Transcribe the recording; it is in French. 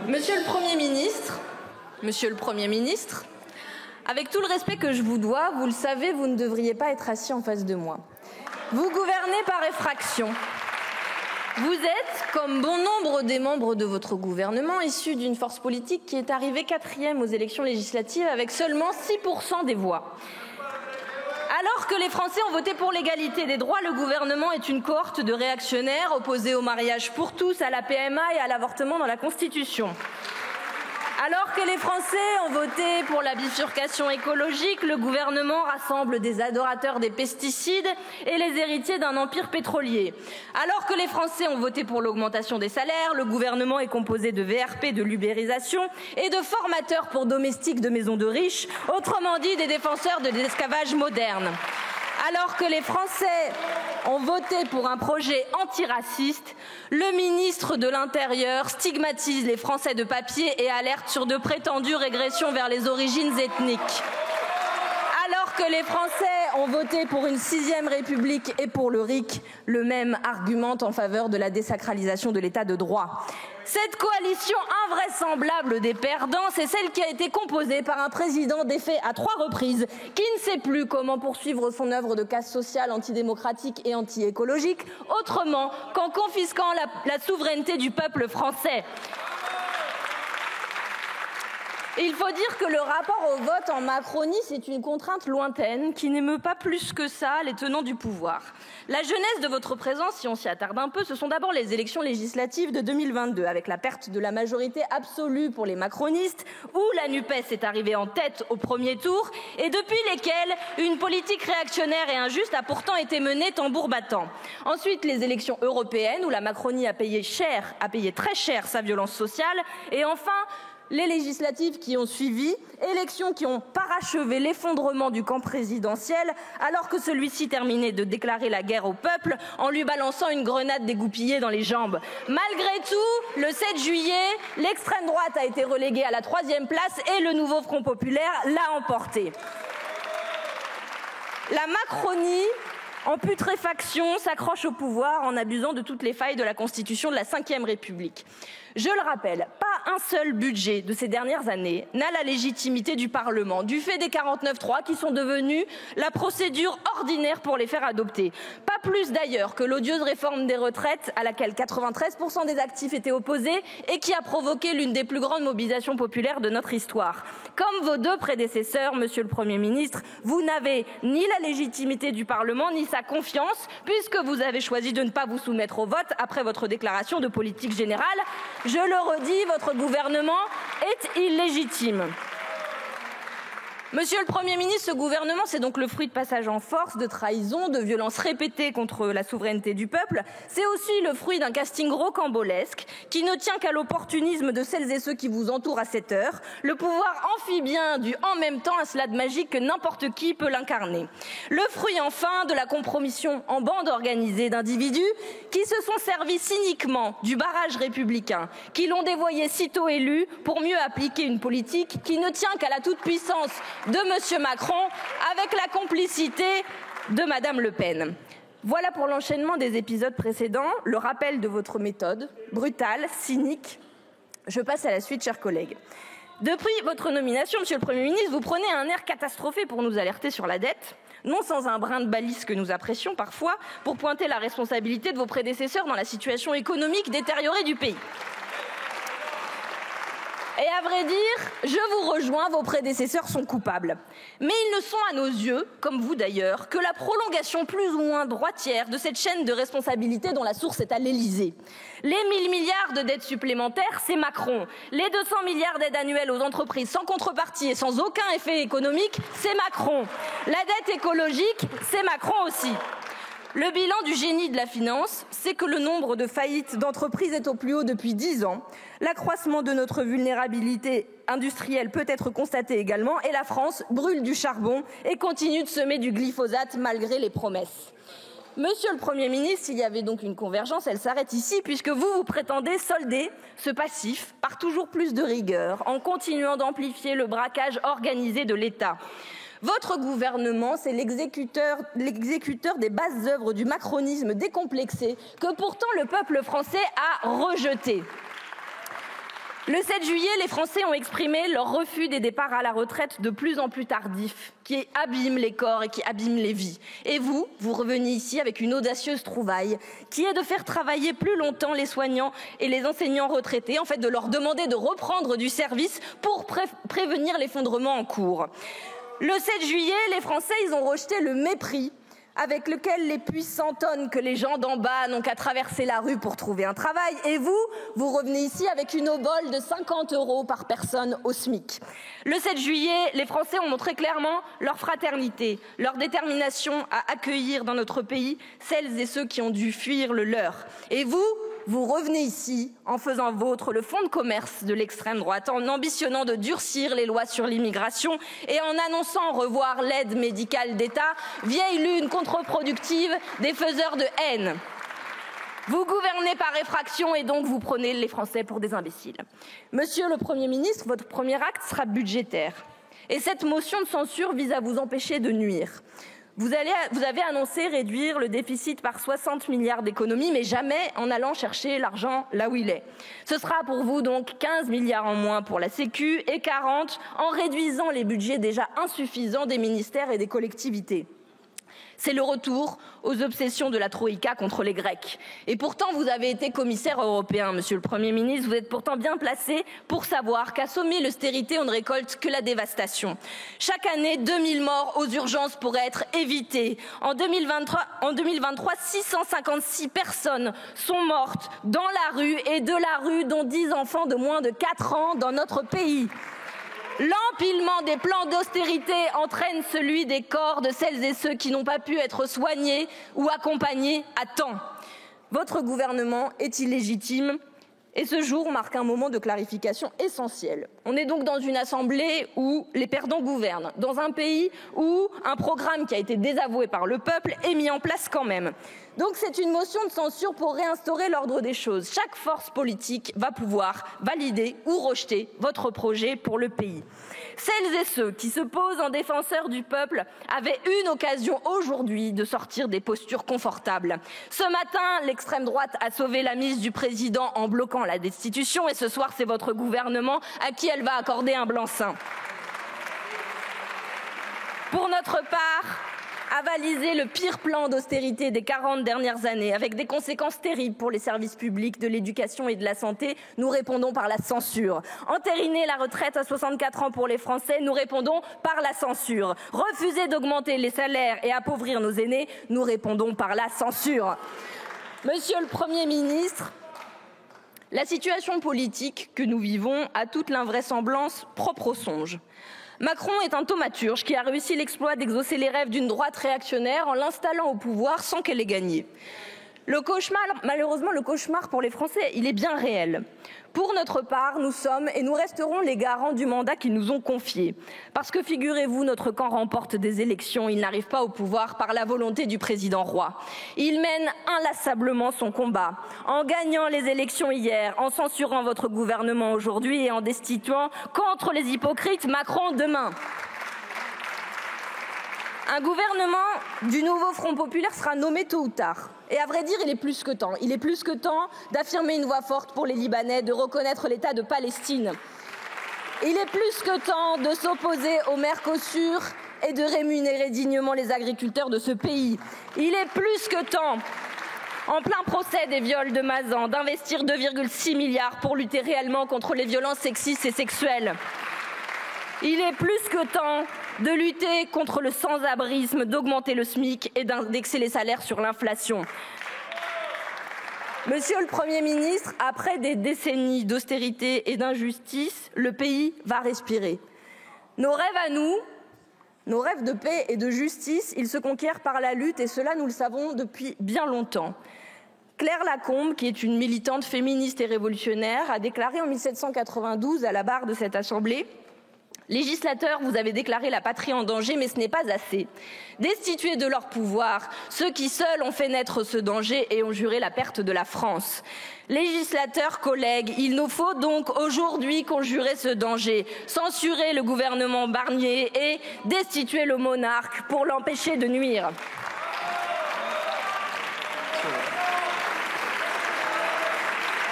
Monsieur le Premier ministre, avec tout le respect que je vous dois, vous le savez, vous ne devriez pas être assis en face de moi. Vous gouvernez par effraction. Vous êtes, comme bon nombre des membres de votre gouvernement, issus d'une force politique qui est arrivée 4e aux élections législatives avec seulement 6% des voix. Alors que les Français ont voté pour l'égalité des droits, le gouvernement est une cohorte de réactionnaires opposés au mariage pour tous, à la PMA et à l'avortement dans la Constitution. Alors que les Français ont voté pour la bifurcation écologique, le gouvernement rassemble des adorateurs des pesticides et les héritiers d'un empire pétrolier. Alors que les Français ont voté pour l'augmentation des salaires, le gouvernement est composé de VRP, de l'ubérisation et de formateurs pour domestiques de maisons de riches, autrement dit des défenseurs de l'esclavage moderne. Alors que les Français ont voté pour un projet antiraciste, le ministre de l'Intérieur stigmatise les Français de papier et alerte sur de prétendues régressions vers les origines ethniques. Alors que les Français ont voté pour une 6e République et pour le RIC, le même argumente en faveur de la désacralisation de l'état de droit. Cette coalition invraisemblable des perdants, c'est celle qui a été composée par un président défait à 3 reprises, qui ne sait plus comment poursuivre son œuvre de casse sociale antidémocratique et anti-écologique, autrement qu'en confisquant la souveraineté du peuple français. Il faut dire que le rapport au vote en Macronie, c'est une contrainte lointaine qui n'émeut pas plus que ça les tenants du pouvoir. La jeunesse de votre présence, si on s'y attarde un peu, ce sont d'abord les élections législatives de 2022, avec la perte de la majorité absolue pour les macronistes, où la NUPES est arrivée en tête au premier tour, et depuis lesquelles une politique réactionnaire et injuste a pourtant été menée tambour battant. Ensuite, les élections européennes, où la Macronie a payé très cher sa violence sociale, et enfin, les législatives qui ont suivi, élections qui ont parachevé l'effondrement du camp présidentiel, alors que celui-ci terminait de déclarer la guerre au peuple en lui balançant une grenade dégoupillée dans les jambes. Malgré tout, le 7 juillet, l'extrême droite a été reléguée à la 3e place et le nouveau Front populaire l'a emporté. La Macronie, en putréfaction, s'accroche au pouvoir en abusant de toutes les failles de la Constitution de la 5e République. Je le rappelle, pas un seul budget de ces dernières années n'a la légitimité du Parlement, du fait des 49.3 qui sont devenus la procédure ordinaire pour les faire adopter. Pas plus d'ailleurs que l'odieuse réforme des retraites à laquelle 93% des actifs étaient opposés et qui a provoqué l'une des plus grandes mobilisations populaires de notre histoire. Comme vos 2 prédécesseurs, Monsieur le Premier ministre, vous n'avez ni la légitimité du Parlement ni sa confiance, puisque vous avez choisi de ne pas vous soumettre au vote après votre déclaration de politique générale. Je le redis, votre gouvernement est illégitime. Monsieur le Premier ministre, ce gouvernement, c'est donc le fruit de passages en force, de trahison, de violences répétées contre la souveraineté du peuple. C'est aussi le fruit d'un casting rocambolesque qui ne tient qu'à l'opportunisme de celles et ceux qui vous entourent à cette heure. Le pouvoir amphibien du « en même temps » à cela de magique que n'importe qui peut l'incarner. Le fruit enfin de la compromission en bande organisée d'individus qui se sont servis cyniquement du barrage républicain, qui l'ont dévoyé sitôt élu pour mieux appliquer une politique qui ne tient qu'à la toute-puissance de Monsieur Macron avec la complicité de Madame Le Pen. Voilà pour l'enchaînement des épisodes précédents, le rappel de votre méthode, brutale, cynique. Je passe à la suite, chers collègues. Depuis votre nomination, Monsieur le Premier ministre, vous prenez un air catastrophé pour nous alerter sur la dette, non sans un brin de balise que nous apprécions parfois, pour pointer la responsabilité de vos prédécesseurs dans la situation économique détériorée du pays. Et à vrai dire, je vous rejoins, vos prédécesseurs sont coupables. Mais ils ne sont à nos yeux, comme vous d'ailleurs, que la prolongation plus ou moins droitière de cette chaîne de responsabilité dont la source est à l'Élysée. Les 1000 milliards de dettes supplémentaires, c'est Macron. Les 200 milliards d'aides annuelles aux entreprises sans contrepartie et sans aucun effet économique, c'est Macron. La dette écologique, c'est Macron aussi. Le bilan du génie de la finance, c'est que le nombre de faillites d'entreprises est au plus haut depuis 10 ans. L'accroissement de notre vulnérabilité industrielle peut être constaté également et la France brûle du charbon et continue de semer du glyphosate malgré les promesses. Monsieur le Premier ministre, s'il y avait donc une convergence, elle s'arrête ici puisque vous prétendez solder ce passif par toujours plus de rigueur en continuant d'amplifier le braquage organisé de l'État. Votre gouvernement, c'est l'exécuteur des basses œuvres du macronisme décomplexé que pourtant le peuple français a rejeté. Le 7 juillet, les Français ont exprimé leur refus des départs à la retraite de plus en plus tardifs, qui abîment les corps et qui abîment les vies. Et vous revenez ici avec une audacieuse trouvaille, qui est de faire travailler plus longtemps les soignants et les enseignants retraités, en fait de leur demander de reprendre du service pour prévenir l'effondrement en cours. Le 7 juillet, les Français, ils ont rejeté le mépris avec lequel les puissants tonnes que les gens d'en bas n'ont qu'à traverser la rue pour trouver un travail. Et vous revenez ici avec une obole de 50 € par personne au SMIC. Le 7 juillet, les Français ont montré clairement leur fraternité, leur détermination à accueillir dans notre pays celles et ceux qui ont dû fuir le leur. Et vous revenez ici en faisant vôtre le fonds de commerce de l'extrême droite, en ambitionnant de durcir les lois sur l'immigration et en annonçant revoir l'aide médicale d'État, vieille lune contre-productive des faiseurs de haine. Vous gouvernez par effraction et donc vous prenez les Français pour des imbéciles. Monsieur le Premier ministre, votre premier acte sera budgétaire. Et cette motion de censure vise à vous empêcher de nuire. Vous avez annoncé réduire le déficit par 60 milliards d'économies, mais jamais en allant chercher l'argent là où il est. Ce sera pour vous donc 15 milliards en moins pour la Sécu et 40 en réduisant les budgets déjà insuffisants des ministères et des collectivités. C'est le retour aux obsessions de la Troïka contre les Grecs. Et pourtant, vous avez été commissaire européen, monsieur le Premier ministre. Vous êtes pourtant bien placé pour savoir qu'assommer l'austérité, on ne récolte que la dévastation. Chaque année, 2000 morts aux urgences pourraient être évitées. En 2023, 656 personnes sont mortes dans la rue et de la rue, dont 10 enfants de moins de 4 ans dans notre pays. L'empilement des plans d'austérité entraîne celui des corps de celles et ceux qui n'ont pas pu être soignés ou accompagnés à temps. Votre gouvernement est illégitime et ce jour marque un moment de clarification essentiel. On est donc dans une assemblée où les perdants gouvernent, dans un pays où un programme qui a été désavoué par le peuple est mis en place quand même. Donc c'est une motion de censure pour réinstaurer l'ordre des choses. Chaque force politique va pouvoir valider ou rejeter votre projet pour le pays. Celles et ceux qui se posent en défenseurs du peuple avaient une occasion aujourd'hui de sortir des postures confortables. Ce matin, l'extrême droite a sauvé la mise du président en bloquant la destitution et ce soir, c'est votre gouvernement à qui elle va accorder un blanc-seing. Pour notre part, avaliser le pire plan d'austérité des 40 dernières années, avec des conséquences terribles pour les services publics, de l'éducation et de la santé, nous répondons par la censure. Entériner la retraite à 64 ans pour les Français, nous répondons par la censure. Refuser d'augmenter les salaires et appauvrir nos aînés, nous répondons par la censure. Monsieur le Premier ministre, la situation politique que nous vivons a toute l'invraisemblance propre au songe. Macron est un thaumaturge qui a réussi l'exploit d'exaucer les rêves d'une droite réactionnaire en l'installant au pouvoir sans qu'elle ait gagné. Le cauchemar, malheureusement, le cauchemar pour les Français, il est bien réel. Pour notre part, nous sommes et nous resterons les garants du mandat qu'ils nous ont confié. Parce que figurez-vous, notre camp remporte des élections, il n'arrive pas au pouvoir par la volonté du président Roy. Il mène inlassablement son combat, en gagnant les élections hier, en censurant votre gouvernement aujourd'hui et en destituant contre les hypocrites Macron demain. Un gouvernement du nouveau Front populaire sera nommé tôt ou tard. Et à vrai dire, il est plus que temps. Il est plus que temps d'affirmer une voix forte pour les Libanais, de reconnaître l'État de Palestine. Il est plus que temps de s'opposer au Mercosur et de rémunérer dignement les agriculteurs de ce pays. Il est plus que temps, en plein procès des viols de Mazan, d'investir 2,6 milliards pour lutter réellement contre les violences sexistes et sexuelles. Il est plus que temps de lutter contre le sans-abrisme, d'augmenter le SMIC et d'indexer les salaires sur l'inflation. Monsieur le Premier ministre, après des décennies d'austérité et d'injustice, le pays va respirer. Nos rêves à nous, nos rêves de paix et de justice, ils se conquièrent par la lutte et cela, nous le savons depuis bien longtemps. Claire Lacombe, qui est une militante féministe et révolutionnaire, a déclaré en 1792 à la barre de cette assemblée: législateurs, vous avez déclaré la patrie en danger, mais ce n'est pas assez. Destituez de leur pouvoir ceux qui seuls ont fait naître ce danger et ont juré la perte de la France. Législateurs, collègues, il nous faut donc aujourd'hui conjurer ce danger, censurer le gouvernement Barnier et destituer le monarque pour l'empêcher de nuire.